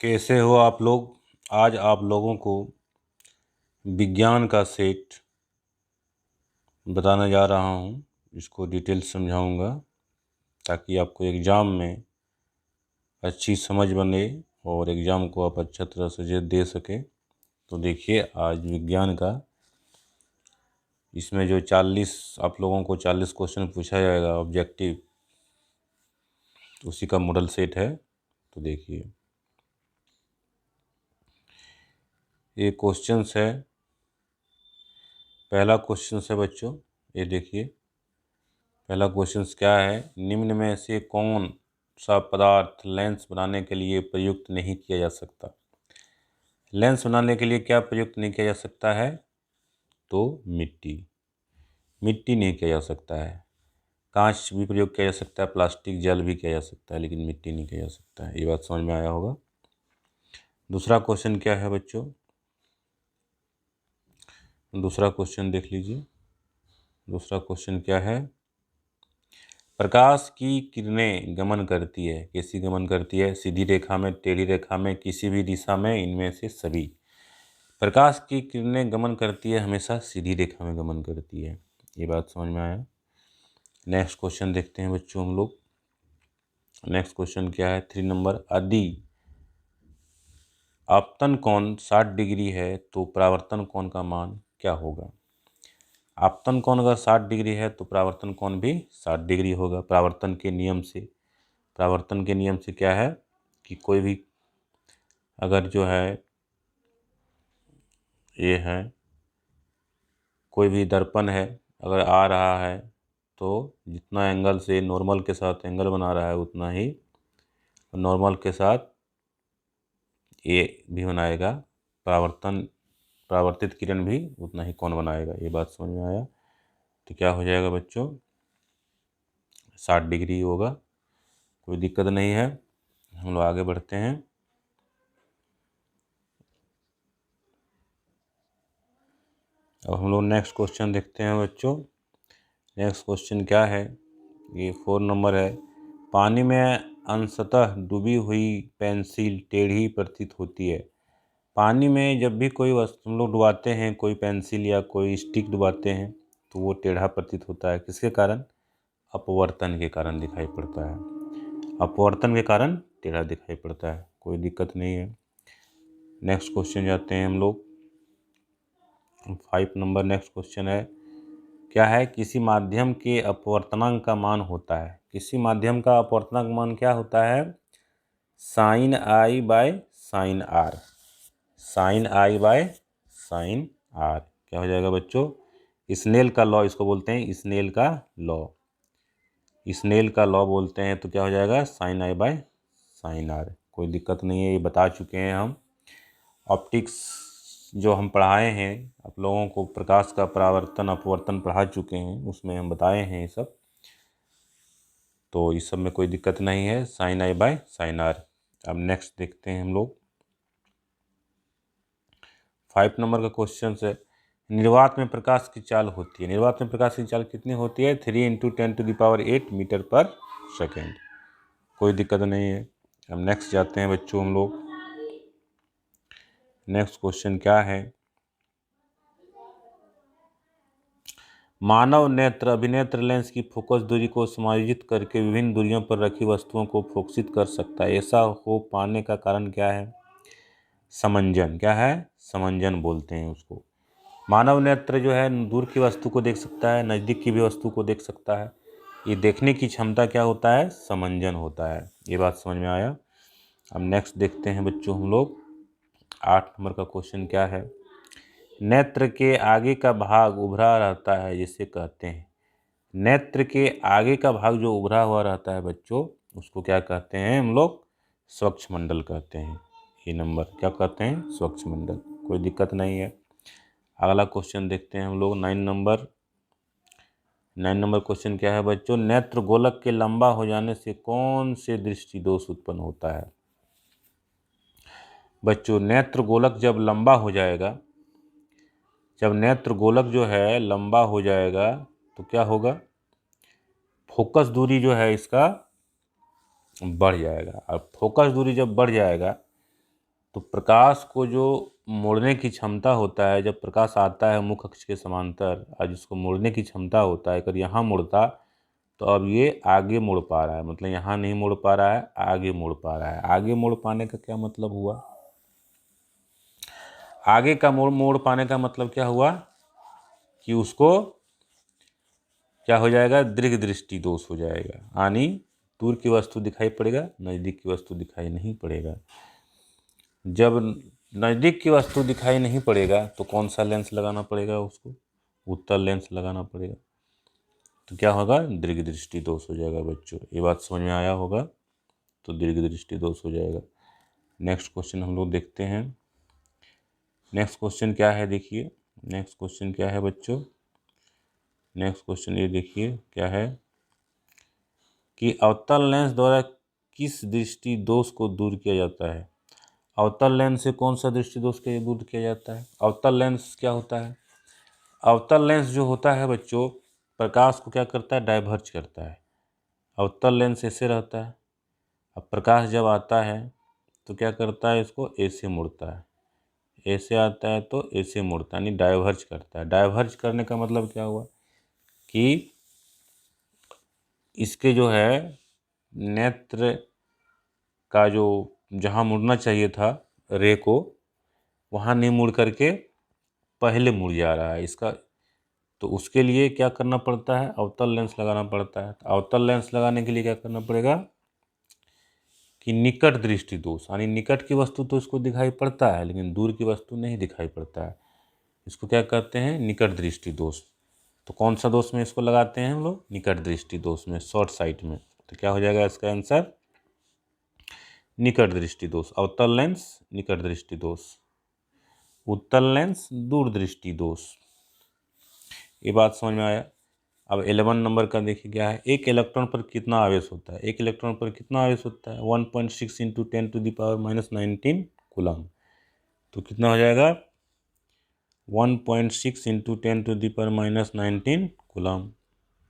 कैसे हो आप लोग। आज आप लोगों को विज्ञान का सेट बताने जा रहा हूँ। इसको डिटेल समझाऊंगा ताकि आपको एग्ज़ाम में अच्छी समझ बने और एग्ज़ाम को आप अच्छा तरह से दे सकें। तो देखिए, आज विज्ञान का इसमें जो 40 आप लोगों को 40 क्वेश्चन पूछा जाएगा ऑब्जेक्टिव, उसी का मॉडल सेट है। तो देखिए, ये क्वेश्चंस है। पहला क्वेश्चन है बच्चों, ये देखिए। पहला क्वेश्चन क्या है, निम्न में से कौन सा पदार्थ लेंस बनाने के लिए प्रयुक्त नहीं किया जा सकता। लेंस बनाने के लिए क्या प्रयुक्त नहीं किया जा सकता है, तो मिट्टी नहीं किया जा सकता है। कांच भी प्रयोग किया जा सकता है, प्लास्टिक जल भी किया जा सकता है, लेकिन मिट्टी नहीं किया जा सकता है। ये बात समझ में आया होगा। दूसरा क्वेश्चन क्या है बच्चों, दूसरा क्वेश्चन देख लीजिए। दूसरा क्वेश्चन क्या है, प्रकाश की किरणें गमन करती है, कैसी गमन करती है, सीधी रेखा में, टेढ़ी रेखा में, किसी भी दिशा में, इनमें से सभी। प्रकाश की किरणें गमन करती है, हमेशा सीधी रेखा में गमन करती है। ये बात समझ में आया। नेक्स्ट क्वेश्चन देखते हैं बच्चों हम लोग। नेक्स्ट क्वेश्चन क्या है, 3 नंबर, यदि आपतन कोण 60 डिग्री है तो परावर्तन कोण का मान क्या होगा। आपतन कोण अगर 60 डिग्री है तो परावर्तन कोण भी 60 डिग्री होगा। परावर्तन के नियम से क्या है कि कोई भी अगर जो है ये है, कोई भी दर्पण है अगर आ रहा है तो जितना एंगल से नॉर्मल के साथ एंगल बना रहा है उतना ही नॉर्मल के साथ ये भी बनाएगा। परावर्तित किरण भी उतना ही कोण बनाएगा। ये बात समझ में आया। तो क्या हो जाएगा बच्चों, 60 डिग्री होगा। कोई दिक्कत नहीं है। हम लोग आगे बढ़ते हैं। अब हम लोग नेक्स्ट क्वेश्चन देखते हैं बच्चों। नेक्स्ट क्वेश्चन क्या है, ये 4 नंबर है, पानी में अंशतः डूबी हुई पेंसिल टेढ़ी प्रतीत होती है। पानी में जब भी कोई वस्तु हम लोग डुबाते हैं, कोई पेंसिल या कोई स्टिक डुबाते हैं तो वो टेढ़ा प्रतीत होता है। किसके कारण, अपवर्तन के कारण दिखाई पड़ता है। अपवर्तन के कारण टेढ़ा दिखाई पड़ता है। कोई दिक्कत नहीं है। नेक्स्ट क्वेश्चन जाते हैं हम लोग। 5 नंबर नेक्स्ट क्वेश्चन है, क्या है, किसी माध्यम के अपवर्तनांक का मान होता है। किसी माध्यम का अपवर्तनांक मान क्या होता है, sine i by sine r. Sine i by sine r क्या हो जाएगा बच्चों, स्नेल का लॉ इसको बोलते हैं, स्नेल का लॉ। स्नेल का लॉ बोलते हैं। तो क्या हो जाएगा, sine i by sine r. कोई दिक्कत नहीं है, ये बता चुके हैं हम। ऑप्टिक्स जो हम पढ़ाए हैं आप लोगों को, प्रकाश का परावर्तन अपवर्तन पढ़ा चुके हैं, उसमें हम बताए हैं ये सब। तो इस सब में कोई दिक्कत नहीं है, sine i by sine r. अब नेक्स्ट देखते हैं हम लोग। 5 नंबर का क्वेश्चन है, निर्वात में प्रकाश की चाल होती है। निर्वात में प्रकाश की चाल कितनी होती है, 3 × 10⁸ मीटर पर सेकेंड। कोई दिक्कत नहीं है। अब नेक्स्ट जाते हैं बच्चों हम लोग। नेक्स्ट क्वेश्चन क्या है, मानव नेत्र अभिनेत्र लेंस की फोकस दूरी को समायोजित करके विभिन्न दूरियों पर रखी वस्तुओं को फोकसित कर सकता है। ऐसा हो पाने का कारण क्या है, समंजन। क्या है, समंजन बोलते हैं उसको। मानव नेत्र जो है दूर की वस्तु को देख सकता है, नज़दीक की भी वस्तु को देख सकता है। ये देखने की क्षमता क्या होता है, समंजन होता है। ये बात समझ में आया। अब नेक्स्ट देखते हैं बच्चों हम लोग। 8 नंबर का क्वेश्चन क्या है, नेत्र के आगे का भाग उभरा रहता है जिसे कहते हैं। नेत्र के आगे का भाग जो उभरा हुआ रहता है बच्चों, उसको क्या कहते हैं हम लोग, स्वच्छमंडल कहते हैं। ये नंबर क्या कहते हैं, स्वच्छमंडल। कोई दिक्कत नहीं है। अगला क्वेश्चन देखते हैं हम लोग। 9 नंबर क्वेश्चन क्या है बच्चों, नेत्र गोलक के लंबा हो जाने से कौन से दृष्टि दोष उत्पन्न होता है। बच्चों, नेत्र गोलक जब लंबा हो जाएगा, जब नेत्र गोलक जो है लंबा हो जाएगा तो क्या होगा, फोकस दूरी जो है इसका बढ़ जाएगा। और फोकस दूरी जब बढ़ जाएगा तो प्रकाश को जो मोड़ने की क्षमता होता है, जब प्रकाश आता है मुख्य अक्ष के समांतर और जिसको मोड़ने की क्षमता होता है, अगर यहाँ मुड़ता तो अब ये आगे मुड़ पा रहा है, मतलब यहाँ नहीं मुड़ पा रहा है, आगे मुड़ पा रहा है। आगे मुड़ पाने का क्या मतलब हुआ? आगे का मोड़ पाने का मतलब क्या हुआ कि उसको क्या हो जाएगा? दीर्घ दृष्टि दोष हो जाएगा, यानी दूर की वस्तु दिखाई पड़ेगा, नज़दीक की वस्तु दिखाई नहीं पड़ेगा। जब नज़दीक की वस्तु दिखाई नहीं पड़ेगा तो कौन सा लेंस लगाना पड़ेगा? उसको उत्तल लेंस लगाना पड़ेगा। तो क्या होगा? दीर्घ दृष्टि दोष हो जाएगा बच्चों। ये बात समझ में आया होगा? तो दीर्घ दृष्टि दोष हो जाएगा। नेक्स्ट क्वेश्चन हम लोग देखते हैं। नेक्स्ट क्वेश्चन क्या है? देखिए नेक्स्ट क्वेश्चन क्या है बच्चों। नेक्स्ट क्वेश्चन ये देखिए क्या है कि अवतल लेंस द्वारा किस दृष्टि दोष को दूर किया जाता है? अवतल लेंस से कौन सा दृष्टि दोष को दूर किया जाता है? अवतल लेंस क्या होता है? अवतल लेंस जो होता है बच्चों, प्रकाश को क्या करता है? डाइवर्ज करता है। अवतल लेंस ऐसे रहता है, अब प्रकाश जब आता है तो क्या करता है? इसको ऐसे मुड़ता है, ऐसे आता है तो ऐसे मुड़ता है, यानी डाइवर्ज करता है। डाइवर्ज करने का मतलब क्या हुआ कि इसके जो है नेत्र का जो जहाँ मुड़ना चाहिए था रे को, वहाँ नहीं मुड़ करके पहले मुड़ जा रहा है इसका। तो उसके लिए क्या करना पड़ता है? अवतल लेंस लगाना पड़ता है। तो अवतल लेंस लगाने के लिए क्या करना पड़ेगा कि निकट दृष्टि दोष, यानी निकट की वस्तु तो इसको दिखाई पड़ता है लेकिन दूर की वस्तु नहीं दिखाई पड़ता है, इसको क्या कहते हैं? निकट दृष्टि दोष। तो कौन सा दोष में इसको लगाते हैं हम लोग? निकट दृष्टि दोष में, शॉर्ट साइट में। तो क्या हो जाएगा इसका आंसर? निकट दृष्टि दोष। अवतल लेंस निकट दृष्टि दोष, उत्तल लेंस दूर दृष्टि दोष। ये बात समझ में आया? अब 11 नंबर का देखिए क्या है। एक इलेक्ट्रॉन पर कितना आवेश होता है? एक इलेक्ट्रॉन पर कितना आवेश होता है? 1.6 इंटू 10⁻⁻19 कूलम। तो कितना हो जाएगा? 1.6 इंटू 10⁻⁻19 कूलम।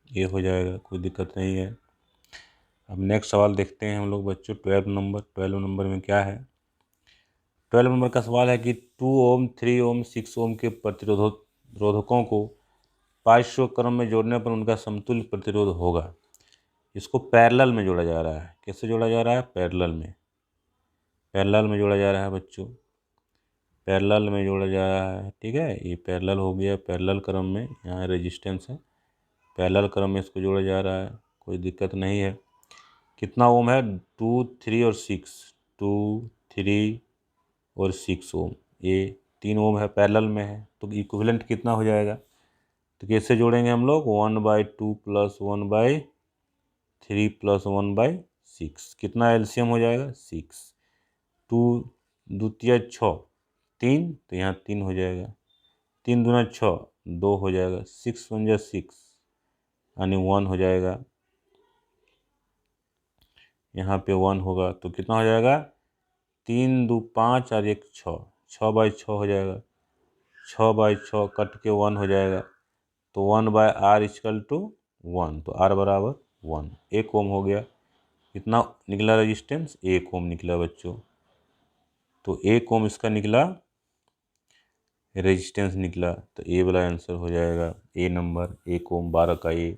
ये हो जाएगा, कोई दिक्कत नहीं है। अब नेक्स्ट सवाल देखते हैं हम लोग बच्चों। 12 नंबर में क्या है? 12 नंबर का सवाल है कि 2 ओम 3 ओम 6 ओम के प्रतिरोधकों को पार्श्व क्रम में जोड़ने पर उनका समतुल्य प्रतिरोध होगा। इसको पैरेलल में जोड़ा जा रहा है। कैसे जोड़ा जा रहा है? पैरेलल में। पैरेलल में जोड़ा जा रहा है बच्चों, पैरेलल में जोड़ा जा रहा है। ठीक है, ये पैरेलल हो गया, पैरेलल क्रम में, यहाँ रेजिस्टेंस है, पैरेलल क्रम में इसको जोड़ा जा रहा है, कोई दिक्कत नहीं है। कितना ओम है? 2, 3 और 6, 2, 3 और 6 ओम, ये 3 ओम है, पैरेलल में है। तो इक्विवेलेंट कितना हो जाएगा? तो कैसे जोड़ेंगे हम लोग? 1/2 + 1/3 + 1/6। कितना एलसीएम हो जाएगा? 6। 2 दूतिया 6, 3, तो यहाँ 3 हो जाएगा। 3 दूना 6, 2 हो जाएगा। 6 × 6 यानी 1 हो जाएगा। यहाँ पे 1 होगा तो कितना हो जाएगा? 3 2 5 और 1 6, 6/6 हो जाएगा। 6/6 कट के 1 हो जाएगा। तो 1/r = 1, तो r बराबर 1। 1 ओम हो गया। कितना निकला रेजिस्टेंस? 1 ओम निकला बच्चों। तो 1 ओम इसका निकला, रेजिस्टेंस निकला। तो ए वाला आंसर हो जाएगा ए नंबर, 1 ओम 12 का ए।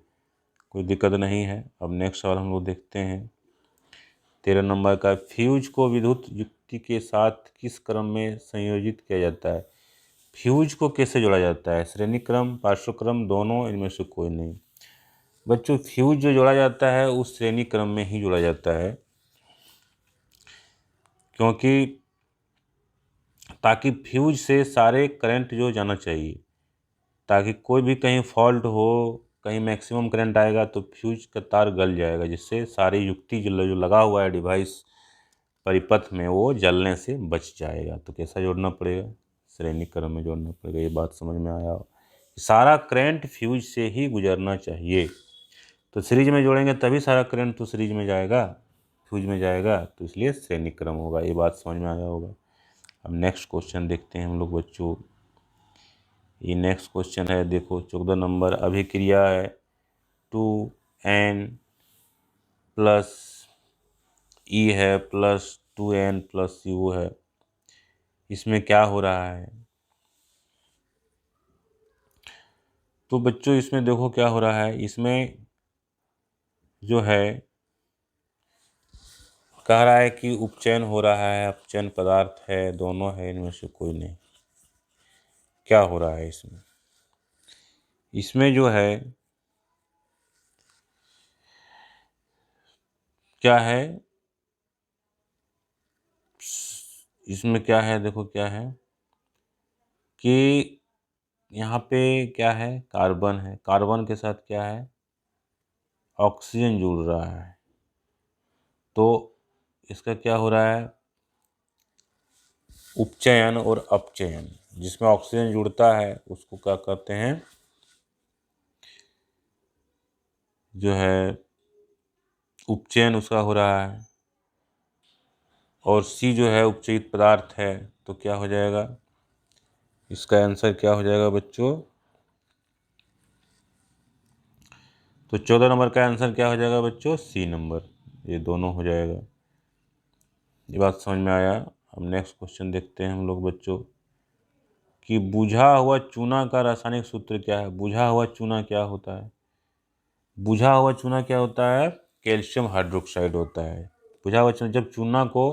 कोई दिक्कत नहीं है। अब नेक्स्ट सवाल हम लोग देखते हैं 13 नंबर का। फ्यूज को विद्युत युक्ति के साथ किस क्रम में संयोजित किया जाता है? फ्यूज को कैसे जोड़ा जाता है? श्रेणी क्रम, पार्श्व क्रम, दोनों, इनमें से कोई नहीं। बच्चों फ्यूज जो जोड़ा जाता है उस श्रेणी क्रम में ही जोड़ा जाता है, क्योंकि ताकि फ्यूज से सारे करंट जो जाना चाहिए, ताकि कोई भी कहीं फॉल्ट हो, कहीं मैक्सिमम करंट आएगा तो फ्यूज का तार गल जाएगा, जिससे सारी युक्ति जो लगा हुआ है डिवाइस परिपथ में वो जलने से बच जाएगा। तो कैसा जोड़ना पड़ेगा? श्रेणी क्रम में जोड़ना पड़ेगा। ये बात समझ में आया? सारा करंट फ्यूज से ही गुजरना चाहिए। तो सीरीज में जोड़ेंगे तभी सारा करंट तो सीरीज में जाएगा, फ्यूज में जाएगा, तो इसलिए श्रेणी क्रम होगा। ये बात समझ में आया होगा। अब नेक्स्ट क्वेश्चन देखते हैं हम लोग बच्चों। ये नेक्स्ट क्वेश्चन है, देखो 14 नंबर। अभिक्रिया है 2n + E है +2n + U है। इसमें क्या हो रहा है? तो बच्चों इसमें देखो क्या हो रहा है। इसमें जो है कह रहा है कि उपचयन हो रहा है, अपचयन पदार्थ है, दोनों है, इनमें से कोई नहीं। क्या हो रहा है इसमें? इसमें जो है क्या है, इसमें क्या है, देखो क्या है कि यहाँ पे क्या है, कार्बन है, कार्बन के साथ क्या है, ऑक्सीजन जुड़ रहा है। तो इसका क्या हो रहा है, उपचयन और अपचयन। जिसमें ऑक्सीजन जुड़ता है उसको क्या कहते हैं, जो है उपचयन उसका हो रहा है। और सी जो है उपचयित पदार्थ है। तो क्या हो जाएगा, इसका आंसर क्या हो जाएगा बच्चों? तो 14 नंबर का आंसर क्या हो जाएगा बच्चों? C number. ये दोनों हो जाएगा। ये बात समझ में आया। अब नेक्स्ट क्वेश्चन देखते हैं हम लोग बच्चों कि बुझा हुआ चूना का रासायनिक सूत्र क्या है। बुझा हुआ चूना क्या होता है? बुझा हुआ चूना क्या होता है? कैल्शियम हाइड्रोक्साइड होता है। बुझा हुआ चूना, जब चूना को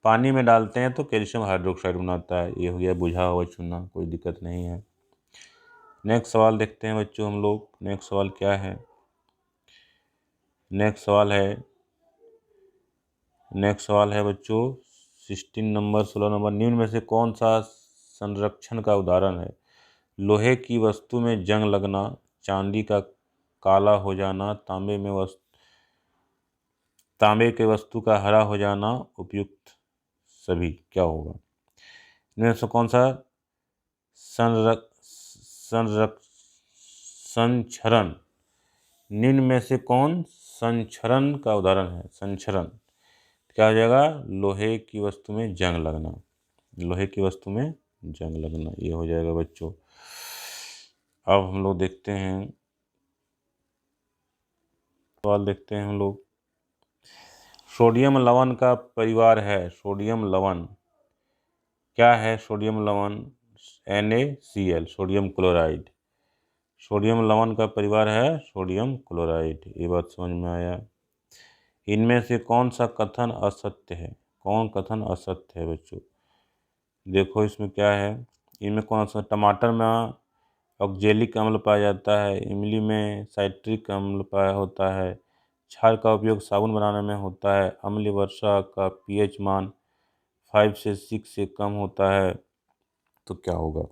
पानी में डालते हैं तो कैल्शियम हाइड्रोक्साइड बनाता है। ये हो गया बुझा हुआ चूना, कोई दिक्कत नहीं है। नेक्स्ट सवाल देखते हैं बच्चों हम लोग। नेक्स्ट सवाल क्या है? नेक्स्ट सवाल है बच्चों 16 नंबर, 16 नंबर। निम्न में से कौन सा संरक्षण का उदाहरण है? लोहे की वस्तु में जंग लगना, चांदी का काला हो जाना, तांबे के वस्तु का हरा हो जाना, उपयुक्त सभी। क्या होगा इनमें से? कौन सा संरक संरक संक्षरण, निम्न में से कौन संक्षरण का उदाहरण है? संक्षरण क्या हो जाएगा? लोहे की वस्तु में जंग लगना। लोहे की वस्तु में जंग लगना, ये हो जाएगा बच्चों। अब हम लोग देखते हैं, सवाल देखते हैं हम लोग। सोडियम लवण का परिवार है। सोडियम लवण क्या है? सोडियम लवण NaCl, सोडियम क्लोराइड। सोडियम लवण का परिवार है सोडियम क्लोराइड। ये बात समझ में आया। इनमें से कौन सा कथन असत्य है? कौन कथन असत्य है बच्चों? देखो इसमें क्या है। इनमें कौन सा, टमाटर में ऑक्जेलिक अम्ल पाया जाता है, इमली में साइट्रिक अम्ल पाया होता है, क्षार का उपयोग साबुन बनाने में होता है, अम्लीय वर्षा का pH मान 5 से 6 से कम होता है। तो क्या होगा?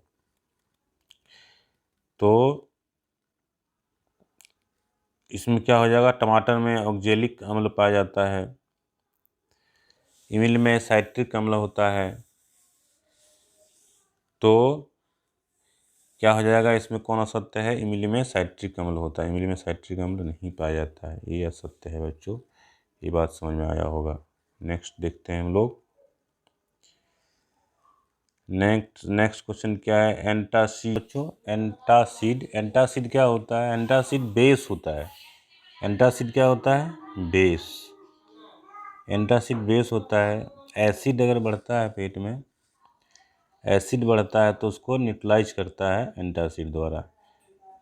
तो इसमें क्या हो जाएगा, टमाटर में ऑक्जेलिक अम्ल पाया जाता है, इमली में साइट्रिक अम्ल होता है। तो क्या हो जाएगा, इसमें कौन असत्य है? इमली में साइट्रिक अम्ल होता है। इमली में साइट्रिक अम्ल नहीं पाया जाता है, ये असत्य है बच्चों। ये बात समझ में आया होगा। नेक्स्ट देखते हैं हम लोग। नेक्स्ट क्वेश्चन क्या है? एंटासिड बच्चों, एंटासिड क्या होता है? एंटासिड बेस होता है। एंटासिड क्या होता है? बेस। एंटासिड बेस होता है। एसिड अगर बढ़ता है पेट में, एसिड बढ़ता है तो उसको न्यूट्रलाइज करता है एंटासिड द्वारा।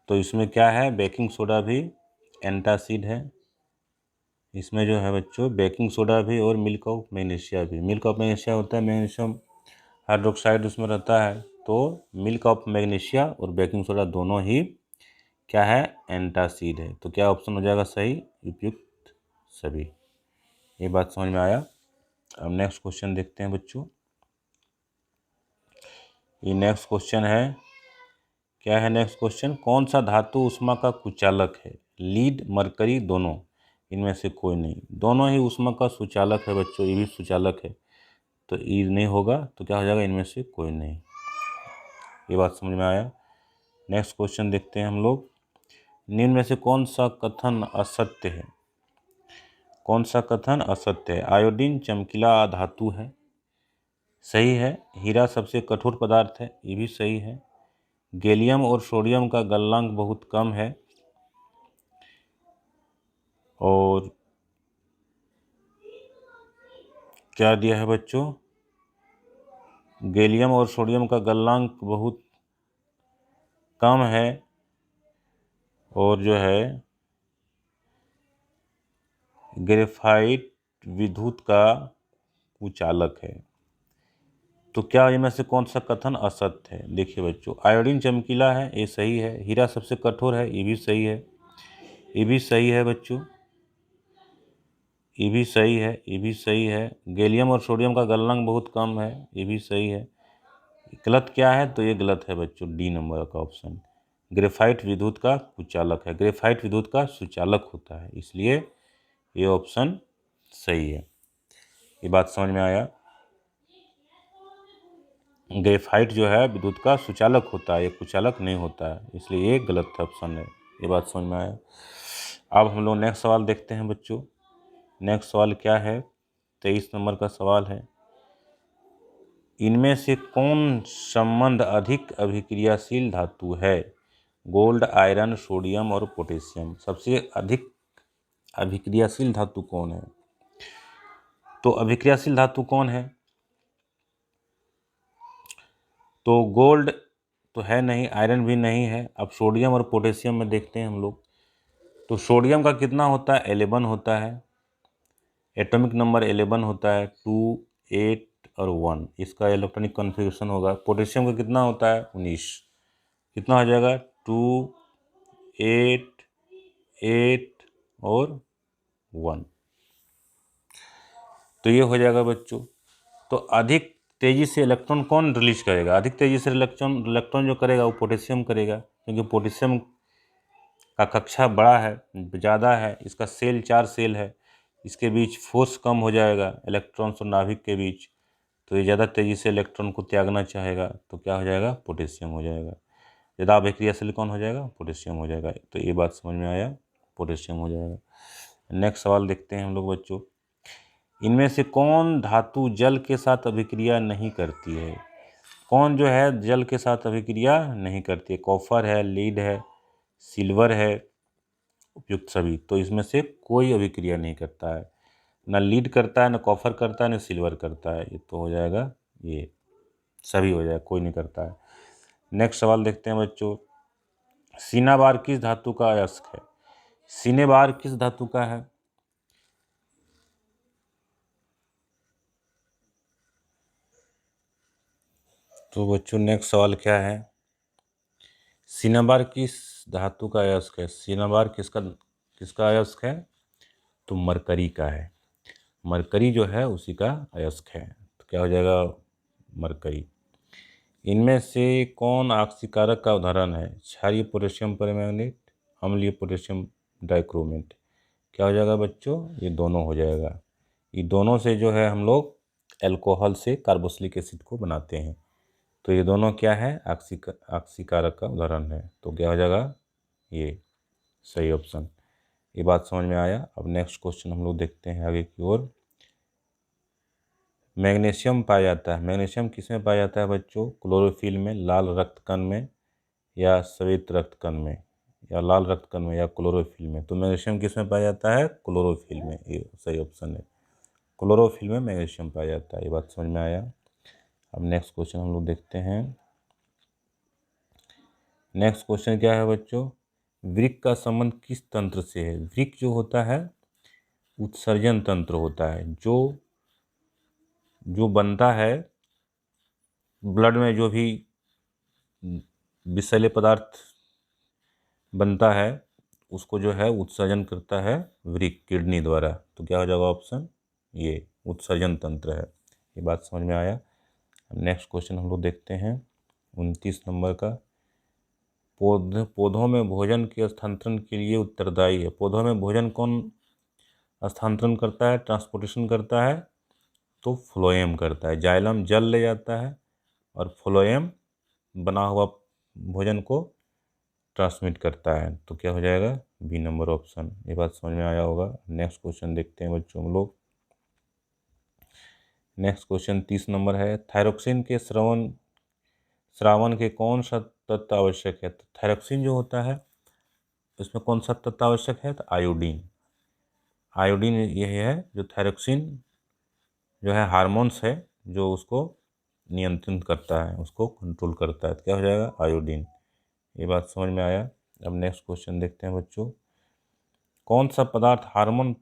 तो इसमें क्या है, बेकिंग सोडा भी एंटासिड है। इसमें जो है बच्चों बेकिंग सोडा भी और मिल्क ऑफ मैग्नीशिया भी। मिल्क ऑफ मैग्नीशिया होता है, मैग्नीशियम हाइड्रोक्साइड उसमें रहता है। तो मिल्क ऑफ मैग्नीशिया और बेकिंग सोडा दोनों ही क्या है? एंटासिड है। तो क्या ऑप्शन हो जाएगा सही? उपयुक्त सभी। ये बात समझ में आया। अब नेक्स्ट क्वेश्चन देखते हैं बच्चों। ये नेक्स्ट क्वेश्चन है, क्या है नेक्स्ट क्वेश्चन? कौन सा धातु ऊष्मा का कुचालक है? लीड, मरकरी, दोनों, इनमें से कोई नहीं। दोनों ही ऊष्मा का सुचालक है बच्चों, ये भी सुचालक है। तो ये नहीं होगा, तो क्या हो जाएगा? इनमें से कोई नहीं। ये बात समझ में आया। नेक्स्ट क्वेश्चन देखते हैं हम लोग। निम्न में से कौन सा कथन असत्य है? कौन सा कथन असत्य है? आयोडीन चमकीला धातु है, सही है। हीरा सबसे कठोर पदार्थ है, ये भी सही है। गैलियम और सोडियम का गलनांक बहुत कम है। और क्या दिया है बच्चों? गैलियम और सोडियम का गलनांक बहुत कम है और जो है ग्रेफाइट विद्युत का कुचालक है। तो क्या इनमें से कौन सा कथन असत्य है? देखिए बच्चों, आयोडीन चमकीला है, ये सही है। हीरा सबसे कठोर है, ये भी सही है। ये भी सही है बच्चों, ये भी सही है। ये भी सही है। गैलियम और सोडियम का गलनांक बहुत कम है, ये भी सही है। गलत क्या है? तो ये गलत है बच्चों, डी नंबर का ऑप्शन। ग्रेफाइट विद्युत का कुचालक है। ग्रेफाइट विद्युत का सुचालक होता है, इसलिए ये ऑप्शन सही है। ये बात समझ में आया? ग्रेफाइट जो है विद्युत का सुचालक होता है, ये कुचालक नहीं होता है, इसलिए ये गलत ऑप्शन है। ये बात समझ में आया? अब हम लोग नेक्स्ट सवाल देखते हैं बच्चों। नेक्स्ट सवाल क्या है? 23 नंबर का सवाल है, इनमें से कौन संबंध अधिक अभिक्रियाशील धातु है? गोल्ड, आयरन, सोडियम और पोटेशियम। सबसे अधिक अभिक्रियाशील धातु कौन है? तो अभिक्रियाशील धातु कौन है? तो गोल्ड तो है नहीं, आयरन भी नहीं है। अब सोडियम और पोटेशियम में देखते हैं हम लोग। तो सोडियम का कितना होता है? 11 होता है, एटॉमिक नंबर 11 होता है, 2, 8 और 1 इसका इलेक्ट्रॉनिक कॉन्फ़िगरेशन होगा। पोटेशियम का कितना होता है? 19। कितना हो जाएगा? 2, 8, 8 और 1। तो ये हो जाएगा बच्चों। तो अधिक तेज़ी से इलेक्ट्रॉन कौन रिलीज करेगा? अधिक तेज़ी से इलेक्ट्रॉन जो करेगा वो पोटेशियम करेगा, क्योंकि पोटेशियम का कक्षा बड़ा है, ज़्यादा है, इसका सेल 4 सेल है, इसके बीच फोर्स कम हो जाएगा इलेक्ट्रॉन्स और नाभिक के बीच, तो ये ज़्यादा तेज़ी से इलेक्ट्रॉन को त्यागना चाहेगा, तो क्या हो जाएगा? पोटेशियम हो जाएगा। ज़्यादा अभिक्रियाशील कौन हो जाएगा? पोटेशियम हो जाएगा। तो ये बात समझ में आया, पोटेशियम हो जाएगा। नेक्स्ट सवाल देखते हैं हम लोग बच्चों, इनमें से कौन धातु जल के साथ अभिक्रिया नहीं करती है? कौन जो है जल के साथ अभिक्रिया नहीं करती है? कॉपर है, लीड है, सिल्वर है, उपयुक्त सभी। तो इसमें से कोई अभिक्रिया नहीं करता है, ना लीड करता है, ना कॉपर करता है, ना सिल्वर करता है। ये तो हो जाएगा, ये सभी हो जाएगा, कोई नहीं करता है। नेक्स्ट सवाल देखते हैं बच्चों, सिनाबार किस धातु का अयस्क है? सिनेबार किस धातु का है? तो बच्चों नेक्स्ट सवाल क्या है? सिनाबार किस धातु का अयस्क है? सिनाबार किसका किसका अयस्क है? तो मरकरी का है। मरकरी जो है उसी का अयस्क है, तो क्या हो जाएगा? मरकरी। इनमें से कौन ऑक्सीकारक का उदाहरण है? क्षारीय पोटेशियम परमैंगनेट, अम्लीय पोटेशियम डाइक्रोमेट। क्या हो जाएगा बच्चों? ये दोनों हो जाएगा। ये दोनों से जो है हम लोग अल्कोहल से कार्बोक्सिलिक एसिड को बनाते हैं, तो ये दोनों क्या है? ऑक्सीकारक का उदाहरण है, तो क्या हो जाएगा? ये सही ऑप्शन। ये बात समझ में आया? अब नेक्स्ट क्वेश्चन हम लोग देखते हैं आगे की ओर। मैग्नीशियम पाया जाता है, मैग्नीशियम किस में पाया जाता है बच्चों? क्लोरोफिल में, लाल रक्त कण में, या श्वेत रक्त कण में, या लाल रक्त कण में, या क्लोरोफिल में। तो मैग्नीशियम किस में पाया जाता है? क्लोरोफिल में, ये सही ऑप्शन है। क्लोरोफिल में मैग्नीशियम पाया जाता है। ये बात समझ में आया? अब नेक्स्ट क्वेश्चन हम लोग देखते हैं। नेक्स्ट क्वेश्चन क्या है बच्चों? वृक्क का संबंध किस तंत्र से है? वृक्क जो होता है उत्सर्जन तंत्र होता है, जो जो बनता है ब्लड में, जो भी विषैले पदार्थ बनता है उसको जो है उत्सर्जन करता है वृक्क, किडनी द्वारा। तो क्या हो जाएगा ऑप्शन? ये उत्सर्जन तंत्र है। ये बात समझ में आया? नेक्स्ट क्वेश्चन हम लोग देखते हैं 29 नंबर का। पौधों में भोजन के स्थानांतरण के लिए उत्तरदायी है। पौधों में भोजन कौन स्थानांतरण करता है, ट्रांसपोर्टेशन करता है? तो फ्लोएम करता है। जाइलम जल ले जाता है और फ्लोएम बना हुआ भोजन को ट्रांसमिट करता है। तो क्या हो जाएगा? B number option. ये बात समझ में आया होगा? नेक्स्ट क्वेश्चन देखते हैं बच्चों हम लोग। नेक्स्ट क्वेश्चन 30 नंबर है, थायरोक्सिन के श्रावण के कौन सा तत्व आवश्यक है? तो थायरोक्सिन जो होता है उसमें कौन सा तत्व आवश्यक है? तो आयोडीन। आयोडीन ये है जो थायरोक्सिन जो है हार्मोन्स है, जो उसको नियंत्रित करता है, उसको कंट्रोल करता है। तो क्या हो जाएगा? आयोडीन। ये बात समझ में आया। अब नेक्स्ट क्वेश्चन देखते हैं बच्चों। कौन सा पदार्थ हार्मोन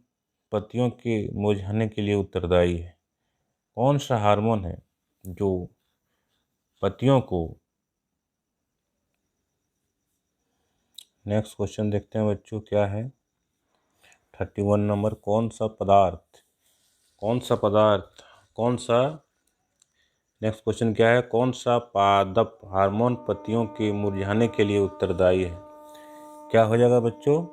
पत्तियों के मुरझाने के लिए उत्तरदायी है? कौन सा हार्मोन है जो पत्तियों को, नेक्स्ट क्वेश्चन देखते हैं बच्चों क्या है 31 नंबर। कौन सा पदार्थ, नेक्स्ट क्वेश्चन क्या है? कौन सा पादप हार्मोन पत्तियों के मुरझाने के लिए उत्तरदायी है? क्या हो जाएगा बच्चों?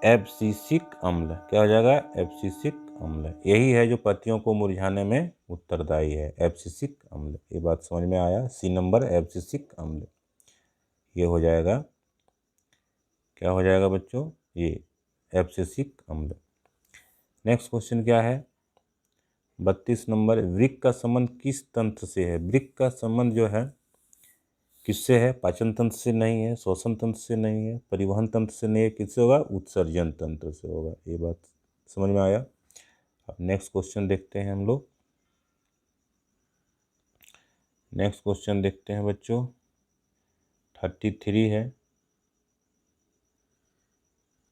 एब्सिसिक अम्ल। क्या हो जाएगा? एब्सिसिक अम्ल। यही है जो पत्तियों को मुरझाने में उत्तरदायी है, एब्सिसिक अम्ल। ये बात समझ में आया? सी नंबर एब्सिसिक अम्ल ये हो जाएगा। क्या हो जाएगा बच्चों? ये एब्सिसिक अम्ल। नेक्स्ट क्वेश्चन क्या है 32 नंबर। वृक्क का संबंध किस तंत्र से है? वृक्क का संबंध जो है किससे है? पाचन तंत्र से नहीं है, श्वसन तंत्र से नहीं है, परिवहन तंत्र से नहीं है, किससे होगा? उत्सर्जन तंत्र से होगा। ये बात समझ में आया। अब नेक्स्ट क्वेश्चन देखते हैं हम लोग। नेक्स्ट क्वेश्चन देखते हैं बच्चों 33 है,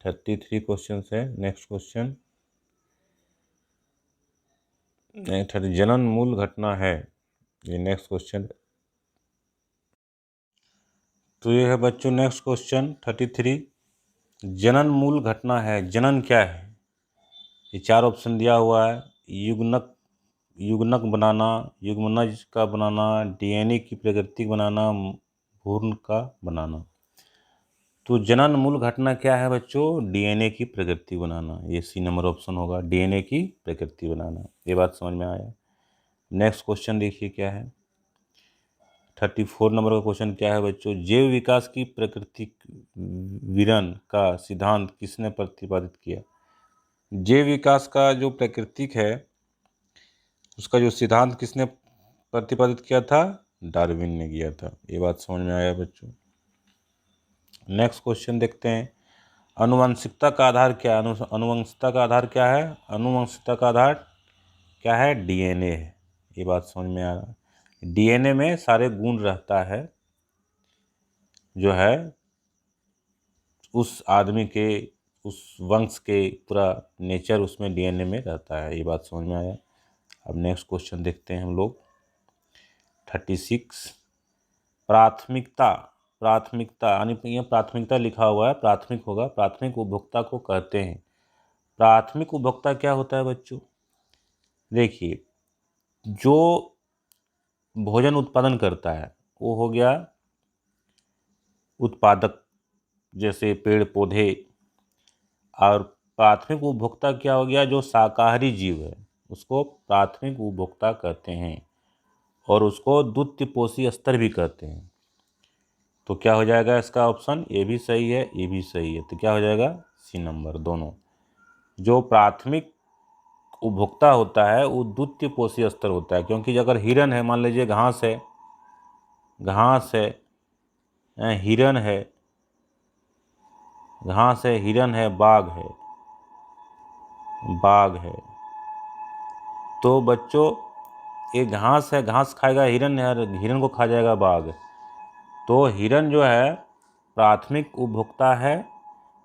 33 क्वेश्चन है। नेक्स्ट क्वेश्चन जनन मूल घटना है, ये नेक्स्ट क्वेश्चन। तो ये है बच्चों नेक्स्ट क्वेश्चन 33। जनन मूल घटना है, जनन क्या है? ये 4 ऑप्शन दिया हुआ है। युग्नक बनाना, युग्मनज का बनाना, डीएनए की प्रकृति बनाना, भ्रूण का बनाना। तो जनन मूल घटना क्या है बच्चों? डीएनए की प्रकृति बनाना। ये सी नंबर ऑप्शन होगा, डीएनए की प्रकृति बनाना। ये बात समझ में आया। नेक्स्ट क्वेश्चन देखिए क्या है 34 नंबर का क्वेश्चन क्या है बच्चों? जैव विकास की प्राकृतिक विवरण का सिद्धांत किसने प्रतिपादित किया? जैव विकास का जो प्राकृतिक है उसका जो सिद्धांत किसने प्रतिपादित किया था? डार्विन ने किया था। ये बात समझ में आया बच्चों। नेक्स्ट क्वेश्चन देखते हैं। आनुवंशिकता का आधार क्या है? आनुवंशिकता का आधार क्या है? आनुवंशिकता का आधार क्या है? डीएनए है। ये बात समझ में आ रहा है। डीएनए में सारे गुण रहता है जो है उस आदमी के, उस वंश के, पूरा नेचर उसमें डीएनए में रहता है। ये बात समझ में आया। अब नेक्स्ट क्वेश्चन देखते हैं हम लोग 36। प्राथमिकता, यानी यहाँ प्राथमिकता लिखा हुआ है, प्राथमिक होगा। प्राथमिक उपभोक्ता को कहते हैं। प्राथमिक उपभोक्ता क्या होता है बच्चों? देखिए, जो भोजन उत्पादन करता है वो हो गया उत्पादक, जैसे पेड़ पौधे। और प्राथमिक उपभोक्ता क्या हो गया? जो शाकाहारी जीव है उसको प्राथमिक उपभोक्ता कहते हैं, और उसको द्वितीयपोषी स्तर भी कहते हैं। तो क्या हो जाएगा इसका ऑप्शन? ये भी सही है, ये भी सही है। तो क्या हो जाएगा? सी नंबर दोनों। जो प्राथमिक उपभोक्ता होता है वो द्वितीयपोषी स्तर होता है, क्योंकि अगर हिरन है, मान लीजिए घास है, हिरन है, घास है, हिरन है, बाघ है, तो बच्चों ये घास है, घास खाएगा हिरन है, और हिरन को खा जाएगा बाघ। तो हिरन जो है प्राथमिक उपभोक्ता है,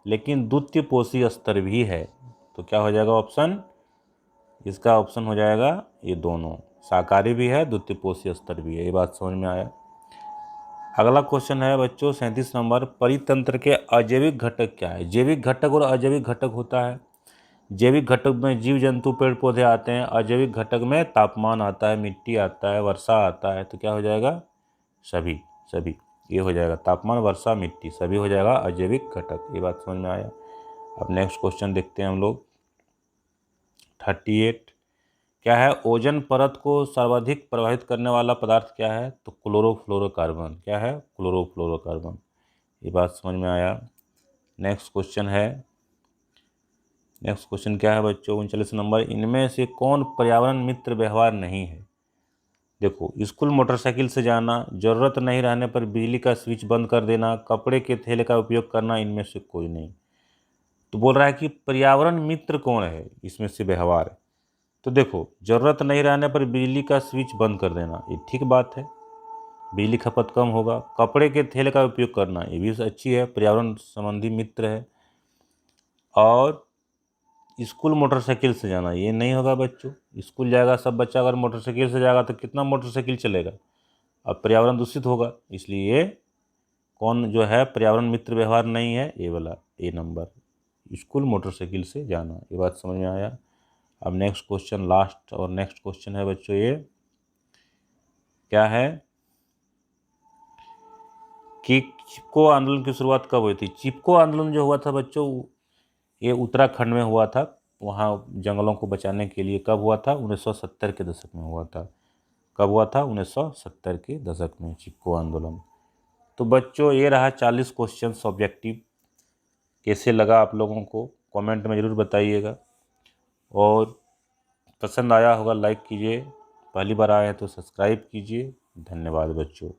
लेकिन द्वितीयपोषी स्तर भी है। तो क्या हो जाएगा ऑप्शन? इसका ऑप्शन हो जाएगा ये दोनों, शाकाहारी भी है, द्वितीयपोषी स्तर भी है। ये बात समझ में आया। अगला क्वेश्चन है बच्चों 37 नंबर। परितंत्र के अजैविक घटक क्या है? जैविक घटक और अजैविक घटक होता है। जैविक घटक में जीव जंतु पेड़ पौधे आते हैं। अजैविक घटक में तापमान आता है, मिट्टी आता है, वर्षा आता है। तो क्या हो जाएगा? सभी ये हो जाएगा। तापमान, वर्षा, मिट्टी सभी हो जाएगा अजैविक घटक। ये बात समझ में आया। अब नेक्स्ट क्वेश्चन देखते हैं हम लोग 38। क्या है? ओजोन परत को सर्वाधिक प्रभावित करने वाला पदार्थ क्या है? तो क्लोरोफ्लोरोकार्बन। क्या है? क्लोरोफ्लोरोकार्बन। ये बात समझ में आया। नेक्स्ट क्वेश्चन क्या है बच्चों 39 नंबर। इनमें से कौन पर्यावरण मित्र व्यवहार नहीं है? देखो, स्कूल मोटरसाइकिल से जाना, जरूरत नहीं रहने पर बिजली का स्विच बंद कर देना, कपड़े के थैले का उपयोग करना, इनमें से कोई नहीं। तो बोल रहा है कि पर्यावरण मित्र कौन है इसमें से व्यवहार? तो देखो, ज़रूरत नहीं रहने पर बिजली का स्विच बंद कर देना, ये ठीक बात है, बिजली खपत कम होगा। कपड़े के थैले का उपयोग करना, ये भी अच्छी है, पर्यावरण संबंधी मित्र है। और स्कूल मोटरसाइकिल से जाना, ये नहीं होगा बच्चों। स्कूल जाएगा सब बच्चा अगर मोटरसाइकिल से जाएगा तो कितना मोटरसाइकिल चलेगा, अब पर्यावरण दूषित होगा। इसलिए ये कौन जो है पर्यावरण मित्र व्यवहार नहीं है, ये वाला ए नंबर, स्कूल मोटरसाइकिल से जाना। ये बात समझ में आया। अब नेक्स्ट क्वेश्चन, लास्ट और नेक्स्ट क्वेश्चन है बच्चों, ये क्या है कि चिपको आंदोलन की शुरुआत कब हुई थी। चिपको आंदोलन जो हुआ था बच्चों, ये उत्तराखंड में हुआ था, वहाँ जंगलों को बचाने के लिए। कब हुआ था, 1970 के दशक में हुआ था। कब हुआ था, 1970 के दशक में चिपको आंदोलन। तो बच्चों ये रहा 40 क्वेश्चन ऑब्जेक्टिव। कैसे लगा आप लोगों को कमेंट में ज़रूर बताइएगा, और पसंद आया होगा लाइक कीजिए, पहली बार आए हैं तो सब्सक्राइब कीजिए। धन्यवाद बच्चों।